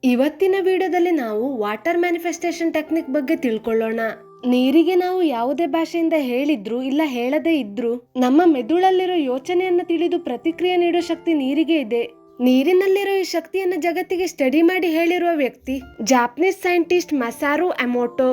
ಇವತ್ತಿನ ವಿಡಿಯೋದಲ್ಲಿ ನಾವು ವಾಟರ್ ಮ್ಯಾನಿಫೆಸ್ಟೇಷನ್ ಟೆಕ್ನಿಕ್ ಬಗ್ಗೆ ತಿಳ್ಕೊಳ್ಳೋಣ. ನೀರಿಗೆ ನಾವು ಯಾವುದೇ ಭಾಷೆಯಿಂದ ಹೇಳಿದ್ರು ಇಲ್ಲ ಹೇಳದೇ ಇದ್ರು ನಮ್ಮ ಮೆದುಳಲ್ಲಿರೋ ಯೋಚನೆಯನ್ನ ತಿಳಿದು ಪ್ರತಿಕ್ರಿಯೆ ನೀಡೋ ಶಕ್ತಿ ನೀರಿಗೆ ಇದೆ. ನೀರಿನಲ್ಲಿರೋ ಈ ಶಕ್ತಿಯನ್ನ ಜಗತ್ತಿಗೆ ಸ್ಟಡಿ ಮಾಡಿ ಹೇಳಿರುವ ವ್ಯಕ್ತಿ ಜಾಪನೀಸ್ ಸೈಂಟಿಸ್ಟ್ ಮಸಾರು ಎಮೋಟೋ.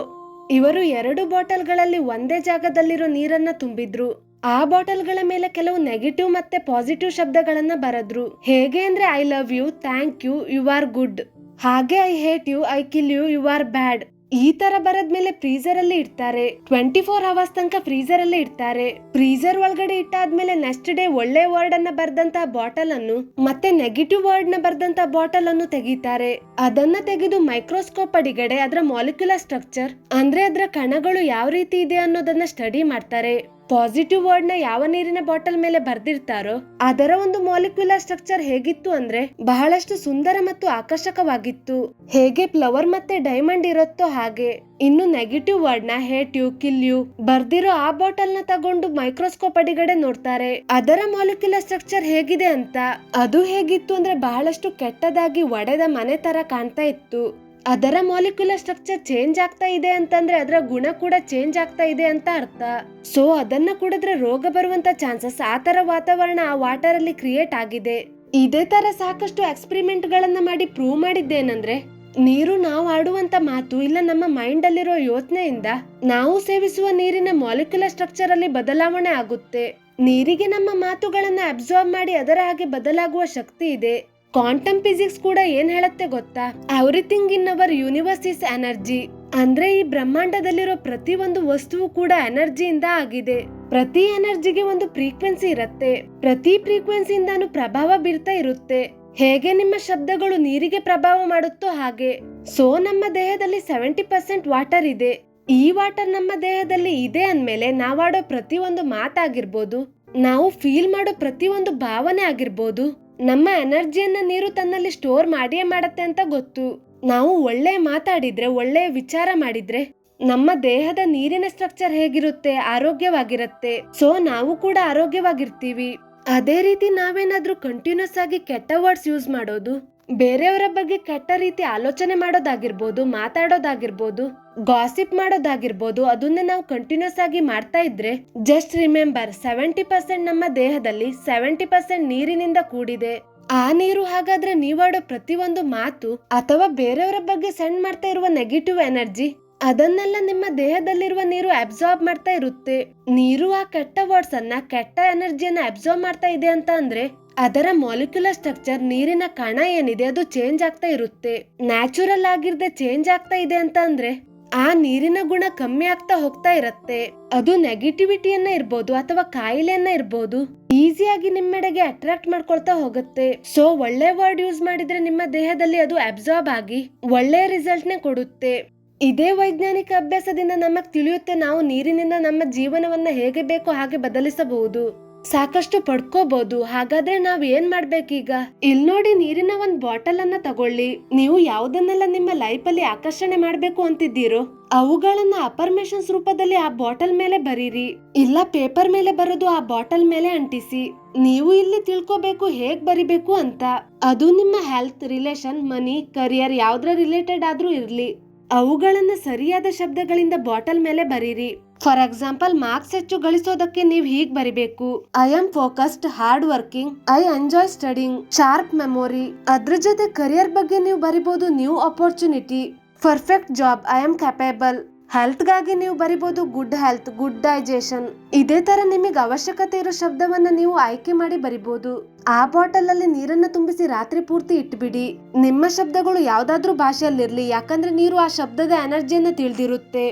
ಇವರು 2 ಬಾಟಲ್ಗಳಲ್ಲಿ ಒಂದೇ ಜಾಗದಲ್ಲಿರೋ ನೀರನ್ನ ತುಂಬಿದ್ರು. ಆ ಬಾಟಲ್ಗಳ ಮೇಲೆ ಕೆಲವು ನೆಗೆಟಿವ್ ಮತ್ತೆ ಪಾಸಿಟಿವ್ ಶಬ್ದಗಳನ್ನ ಬರೆದ್ರು. ಹೇಗೆ ಅಂದ್ರೆ I love you, thank you, you are good. ಹಾಗೆ I hate you, I kill you, you are bad. ಈ ತರ ಬರದ್ಮೇಲೆ ಫ್ರೀಜರ್ ಅಲ್ಲಿ ಇಡ್ತಾರೆ. 24 ಅವರ್ಸ್ ತನಕ ಫ್ರೀಜರ್ ಅಲ್ಲಿ ಇಡ್ತಾರೆ. ಫ್ರೀಜರ್ ಒಳಗಡೆ ಇಟ್ಟಾದ್ಮೇಲೆ ನೆಕ್ಸ್ಟ್ ಡೇ ಒಳ್ಳೆ ವರ್ಡ್ ಅನ್ನ ಬರ್ದಂತ ಬಾಟಲ್ ಅನ್ನು ಮತ್ತೆ ನೆಗೆಟಿವ್ ವರ್ಡ್ ನ ಬರ್ದಂತ ಬಾಟಲ್ ಅನ್ನು ತೆಗಿತಾರೆ. ಅದನ್ನ ತೆಗೆದು ಮೈಕ್ರೋಸ್ಕೋಪ್ ಅಡಿಗಡೆ ಅದರ ಮಾಲಿಕ್ಯುಲರ್ ಸ್ಟ್ರಕ್ಚರ್ ಅಂದ್ರೆ ಅದರ ಕಣಗಳು ಯಾವ ರೀತಿ ಇದೆ ಅನ್ನೋದನ್ನ ಸ್ಟಡಿ ಮಾಡ್ತಾರೆ. ಪಾಸಿಟಿವ್ ವರ್ಡ್ ನ ಯಾವ ನೀರಿನ ಬಾಟಲ್ ಮೇಲೆ ಬರ್ದಿರ್ತಾರೋ ಅದರ ಒಂದು ಮಾಲಿಕ್ಯುಲರ್ ಸ್ಟ್ರಕ್ಚರ್ ಹೇಗಿತ್ತು ಅಂದ್ರೆ ಬಹಳಷ್ಟು ಸುಂದರ ಮತ್ತು ಆಕರ್ಷಕವಾಗಿತ್ತು. ಹೇಗೆ ಫ್ಲವರ್ ಮತ್ತೆ ಡೈಮಂಡ್ ಇರುತ್ತೋ ಹಾಗೆ. ಇನ್ನು ನೆಗೆಟಿವ್ ವರ್ಡ್ ನ ಹೇಟ್ ಯು, ಕಿಲ್ ಯು ಬರ್ದಿರೋ ಆ ಬಾಟಲ್ ನ ತಗೊಂಡು ಮೈಕ್ರೋಸ್ಕೋಪ್ ಅಡಿಗಡೆ ನೋಡ್ತಾರೆ ಅದರ ಮಾಲಿಕ್ಯುಲರ್ ಸ್ಟ್ರಕ್ಚರ್ ಹೇಗಿದೆ ಅಂತ. ಅದು ಹೇಗಿತ್ತು ಅಂದ್ರೆ ಬಹಳಷ್ಟು ಕೆಟ್ಟದಾಗಿ ಒಡೆದ ಮನೆ ತರ ಕಾಣ್ತಾ ಇತ್ತು. ಅದರ ಮಾಲಿಕ್ಯುಲರ್ ಸ್ಟ್ರಕ್ಚರ್ ಚೇಂಜ್ ಆಗ್ತಾ ಇದೆ ಅಂತಂದ್ರೆ ಅದರ ಗುಣ ಕೂಡ ಚೇಂಜ್ ಆಗ್ತಾ ಇದೆ ಅಂತ ಅರ್ಥ. ಸೊ ಅದನ್ನ ಕುಡಿದ್ರೆ ರೋಗ ಬರುವಂತ ಚಾನ್ಸಸ್ ಆ ತರ ವಾತಾವರಣ ಆ ವಾಟರ್ ಅಲ್ಲಿ ಕ್ರಿಯೇಟ್ ಆಗಿದೆ. ಇದೇ ತರ ಸಾಕಷ್ಟು ಎಕ್ಸ್ಪೆರಿಮೆಂಟ್ ಗಳನ್ನ ಮಾಡಿ ಪ್ರೂವ್ ಮಾಡಿದ್ದೇನಂದ್ರೆ ನೀರು ನಾವು ಆಡುವಂತ ಮಾತು ಇಲ್ಲ ನಮ್ಮ ಮೈಂಡ್ ಅಲ್ಲಿರೋ ಯೋಚನೆಯಿಂದ ನಾವು ಸೇವಿಸುವ ನೀರಿನ ಮಾಲಿಕ್ಯುಲರ್ ಸ್ಟ್ರಕ್ಚರ್ ಅಲ್ಲಿ ಬದಲಾವಣೆ ಆಗುತ್ತೆ. ನೀರಿಗೆ ನಮ್ಮ ಮಾತುಗಳನ್ನ ಅಬ್ಸಾರ್ಬ್ ಮಾಡಿ ಅದರ ಹಾಗೆ ಬದಲಾಗುವ ಶಕ್ತಿ ಇದೆ. ಕ್ವಾಂಟಮ್ ಫಿಸಿಕ್ಸ್ ಕೂಡ ಏನ್ ಹೇಳುತ್ತೆ ಗೊತ್ತಾ? Everything in our universe is energy. ಅಂದ್ರೆ ಈ ಬ್ರಹ್ಮಾಂಡದಲ್ಲಿರೋ ಪ್ರತಿ ಒಂದು ವಸ್ತುವು ಕೂಡ ಎನರ್ಜಿಯಿಂದ ಆಗಿದೆ. ಪ್ರತಿ ಎನರ್ಜಿಗೆ ಒಂದು ಫ್ರೀಕ್ವೆನ್ಸಿ ಇರುತ್ತೆ. ಪ್ರತಿ ಫ್ರೀಕ್ವೆನ್ಸಿಯಿಂದಾನು ಪ್ರಭಾವ ಬೀರ್ತಾ ಇರುತ್ತೆ. ಹೇಗೆ ನಿಮ್ಮ ಶಬ್ದಗಳು ನೀರಿಗೆ ಪ್ರಭಾವ ಮಾಡುತ್ತೋ ಹಾಗೆ. ಸೊ ನಮ್ಮ ದೇಹದಲ್ಲಿ 70% ವಾಟರ್ ಇದೆ. ಈ ವಾಟರ್ ನಮ್ಮ ದೇಹದಲ್ಲಿ ಇದೆ ಅಂದ್ಮೇಲೆ ನಾವಾಡೋ ಪ್ರತಿ ಒಂದು ಮಾತಾಗಿರ್ಬೋದು, ನಾವು ಫೀಲ್ ಮಾಡೋ ಪ್ರತಿ ಒಂದು ಭಾವನೆ ಆಗಿರ್ಬೋದು, ನಮ್ಮ ಎನರ್ಜಿಯನ್ನ ನೀರು ತನ್ನಲ್ಲಿ ಸ್ಟೋರ್ ಮಾಡಿಯೇ ಮಾಡತ್ತೆ ಅಂತ ಗೊತ್ತು. ನಾವು ಒಳ್ಳೆ ಮಾತಾಡಿದ್ರೆ, ಒಳ್ಳೆ ವಿಚಾರ ಮಾಡಿದ್ರೆ ನಮ್ಮ ದೇಹದ ನೀರಿನ ಸ್ಟ್ರಕ್ಚರ್ ಹೇಗಿರುತ್ತೆ? ಆರೋಗ್ಯವಾಗಿರುತ್ತೆ. ಸೊ ನಾವು ಕೂಡ ಆರೋಗ್ಯವಾಗಿರ್ತೀವಿ. ಅದೇ ರೀತಿ ನಾವೇನಾದ್ರೂ ಕಂಟಿನ್ಯೂಸ್ ಆಗಿ ಕೆಟ್ಟ ವರ್ಡ್ಸ್ ಯೂಸ್ ಮಾಡೋದು, ಬೇರೆಯವರ ಬಗ್ಗೆ ಕೆಟ್ಟ ರೀತಿ ಆಲೋಚನೆ ಮಾಡೋದಾಗಿರ್ಬೋದು, ಮಾತಾಡೋದಾಗಿರ್ಬೋದು, ಗಾಸಿಪ್ ಮಾಡೋದಾಗಿರ್ಬೋದು, ಅದನ್ನ ನಾವು ಕಂಟಿನ್ಯೂಸ್ ಆಗಿ ಮಾಡ್ತಾ ಇದ್ರೆ ಜಸ್ಟ್ ರಿಮೆಂಬರ್ 70% ನಮ್ಮ ದೇಹದಲ್ಲಿ 70% ನೀರಿನಿಂದ ಕೂಡಿದೆ. ಆ ನೀರು ಹಾಗಾದ್ರೆ ನೀವಾಡೋ ಪ್ರತಿಯೊಂದು ಮಾತು ಅಥವಾ ಬೇರೆಯವರ ಬಗ್ಗೆ ಸೆಂಡ್ ಮಾಡ್ತಾ ಇರುವ ನೆಗೆಟಿವ್ ಎನರ್ಜಿ ಅದನ್ನೆಲ್ಲ ನಿಮ್ಮ ದೇಹದಲ್ಲಿರುವ ನೀರು ಅಬ್ಸಾರ್ಬ್ ಮಾಡ್ತಾ ಇರುತ್ತೆ. ನೀರು ಆ ಕೆಟ್ಟ ವರ್ಡ್ಸ್ ಅನ್ನ, ಕೆಟ್ಟ ಎನರ್ಜಿಯನ್ನ ಅಬ್ಸಾರ್ಬ್ ಮಾಡ್ತಾ ಇದೆ ಅಂತ ಅಂದ್ರೆ ಅದರ ಮಾಲಿಕ್ಯುಲರ್ ಸ್ಟ್ರಕ್ಚರ್, ನೀರಿನ ಕಣ ಏನಿದೆ ಅದು ಚೇಂಜ್ ಆಗ್ತಾ ಇರುತ್ತೆ. ನ್ಯಾಚುರಲ್ ಆಗಿರ್ದೆ ಚೇಂಜ್ ಆಗ್ತಾ ಇದೆ ಅಂತ ಅಂದ್ರೆ ಆ ನೀರಿನ ಗುಣ ಕಮ್ಮಿ ಆಗ್ತಾ ಹೋಗ್ತಾ ಇರತ್ತೆ. ಅದು ನೆಗೆಟಿವಿಟಿಯನ್ನ ಇರ್ಬೋದು ಅಥವಾ ಕಾಯಿಲೆಯನ್ನ ಇರ್ಬೋದು ಈಸಿಯಾಗಿ ನಿಮ್ಮೆಡೆಗೆ ಅಟ್ರಾಕ್ಟ್ ಮಾಡ್ಕೊಳ್ತಾ ಹೋಗುತ್ತೆ. ಸೊ ಒಳ್ಳೆ ವರ್ಡ್ ಯೂಸ್ ಮಾಡಿದ್ರೆ ನಿಮ್ಮ ದೇಹದಲ್ಲಿ ಅದು ಅಬ್ಸಾರ್ಬ್ ಆಗಿ ಒಳ್ಳೆಯ ರಿಸಲ್ಟ್ ನೇ ಕೊಡುತ್ತೆ. ಇದೇ ವೈಜ್ಞಾನಿಕ ಅಭ್ಯಾಸದಿಂದ ನಮಗ್ ತಿಳಿಯುತ್ತೆ ನಾವು ನೀರಿನಿಂದ ನಮ್ಮ ಜೀವನವನ್ನ ಹೇಗೆ ಬೇಕೋ ಹಾಗೆ ಬದಲಿಸಬಹುದು, ಸಾಕಷ್ಟು ಪಡ್ಕೋಬಹುದು. ಹಾಗಾದ್ರೆ ನಾವ್ ಏನ್ ಮಾಡ್ಬೇಕೀಗ? ಇಲ್ ನೋಡಿ, ನೀರಿನ ಒಂದ್ ಬಾಟಲ್ ಅನ್ನ ತಗೊಳ್ಳಿ. ನೀವು ಯಾವ್ದನ್ನೆಲ್ಲ ನಿಮ್ಮ ಲೈಫ್ ಅಲ್ಲಿ ಆಕರ್ಷಣೆ ಮಾಡ್ಬೇಕು ಅಂತಿದ್ದೀರೋ ಅವುಗಳನ್ನ ಅಫರ್ಮೇಷನ್ಸ್ ರೂಪದಲ್ಲಿ ಆ ಬಾಟಲ್ ಮೇಲೆ ಬರೀರಿ, ಇಲ್ಲ ಪೇಪರ್ ಮೇಲೆ ಬರೋದು ಆ ಬಾಟಲ್ ಮೇಲೆ ಅಂಟಿಸಿ. ನೀವು ಇಲ್ಲಿ ತಿಳ್ಕೋಬೇಕು ಹೇಗ್ ಬರಿಬೇಕು ಅಂತ. ಅದು ನಿಮ್ಮ ಹೆಲ್ತ್, ರಿಲೇಷನ್, ಮನಿ, ಕರಿಯರ್ ಯಾವ್ದ್ರ ರಿಲೇಟೆಡ್ ಆದ್ರೂ ಇರ್ಲಿ, ಅವುಗಳನ್ನ ಸರಿಯಾದ ಶಬ್ದಗಳಿಂದ ಬಾಟಲ್ ಮೇಲೆ ಬರೀರಿ. ಫಾರ್ ಎಕ್ಸಾಂಪಲ್, ಮಾರ್ಕ್ಸ್ ಹೆಚ್ಚು ಗಳಿಸೋದಕ್ಕೆ ನೀವು ಹೀಗ್ ಬರಿಬೇಕು: I am focused, hard working, I enjoy studying, sharp memory. ಅದ್ರ ಜೊತೆ ಕರಿಯರ್ ಬಗ್ಗೆ ನೀವು ಬರಿಬಹುದು: new opportunity, perfect job, I am capable. Health ಗಾಗಿ ನೀವು ಬರಿಬಹುದು: ಗುಡ್ ಹೆಲ್ತ್, ಗುಡ್ ಡೈಜೆಷನ್. ಇದೇ ತರ ನಿಮಗೆ ಅವಶ್ಯಕತೆ ಇರೋ ಶಬ್ದವನ್ನ ನೀವು ಆಯ್ಕೆ ಮಾಡಿ ಬರಿಬಹುದು. ಆ ಬಾಟಲ್ ಅಲ್ಲಿ ನೀರನ್ನ ತುಂಬಿಸಿ ರಾತ್ರಿ ಪೂರ್ತಿ ಇಟ್ಬಿಡಿ. ನಿಮ್ಮ ಶಬ್ದಗಳು ಯಾವ್ದಾದ್ರೂ ಭಾಷೆಯಲ್ಲಿರ್ಲಿ, ಯಾಕಂದ್ರೆ ನೀರು ಆ ಶಬ್ದದ ಎನರ್ಜಿಯನ್ನ ತಿಳಿದಿರುತ್ತೆ.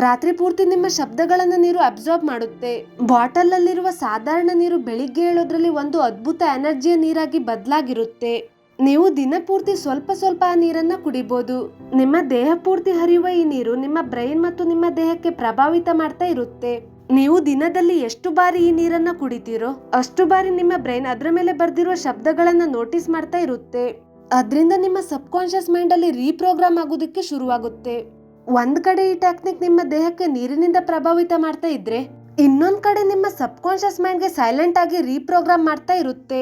ರಾತ್ರಿ ಪೂರ್ತಿ ನಿಮ್ಮ ಶಬ್ದಗಳನ್ನ ನೀರು ಅಬ್ಸಾರ್ಬ್ ಮಾಡುತ್ತೆ. ಬಾಟಲ್ ಅಲ್ಲಿರುವ ಸಾಧಾರಣ ನೀರು ಬೆಳಿಗ್ಗೆ ಹೇಳೋದ್ರಲ್ಲಿ ಒಂದು ಅದ್ಭುತ ಎನರ್ಜಿಯ ನೀರಾಗಿ ಬದಲಾಗಿರುತ್ತೆ. ನೀವು ದಿನ ಪೂರ್ತಿ ಸ್ವಲ್ಪ ಸ್ವಲ್ಪ ಆ ನೀರನ್ನ ಕುಡಿಬಹುದು. ನಿಮ್ಮ ದೇಹ ಪೂರ್ತಿ ಹರಿಯುವ ಈ ನೀರು ನಿಮ್ಮ ಬ್ರೈನ್ ಮತ್ತು ನಿಮ್ಮ ದೇಹಕ್ಕೆ ಪ್ರಭಾವಿತ ಮಾಡ್ತಾ ಇರುತ್ತೆ. ನೀವು ದಿನದಲ್ಲಿ ಎಷ್ಟು ಬಾರಿ ಈ ನೀರನ್ನ ಕುಡಿತೀರೋ ಅಷ್ಟು ಬಾರಿ ನಿಮ್ಮ ಬ್ರೈನ್ ಅದ್ರ ಮೇಲೆ ಬರ್ದಿರುವ ಶಬ್ದಗಳನ್ನ ನೋಟಿಸ್ ಮಾಡ್ತಾ ಇರುತ್ತೆ. ಅದ್ರಿಂದ ನಿಮ್ಮ ಸಬ್ ಕಾನ್ಶಿಯಸ್ ಮೈಂಡ್ ಅಲ್ಲಿ ರೀಪ್ರೋಗ್ರಾಮ್ ಆಗೋದಕ್ಕೆ ಶುರುವಾಗುತ್ತೆ. ಒಂದ್ ಕಡೆ ಈ ಟೆಕ್ನಿಕ್ ನಿಮ್ಮ ದೇಹಕ್ಕೆ ನೀರಿನಿಂದ ಪ್ರಭಾವಿತ ಮಾಡ್ತಾ ಇದ್ರೆ ಇನ್ನೊಂದ್ ಕಡೆ ನಿಮ್ಮ ಸಬ್ ಕಾನ್ಶಿಯಸ್ ಮೈಂಡ್ಗೆ ಸೈಲೆಂಟ್ ಆಗಿ ರೀಪ್ರೋಗ್ರಾಮ್ ಮಾಡ್ತಾ ಇರುತ್ತೆ.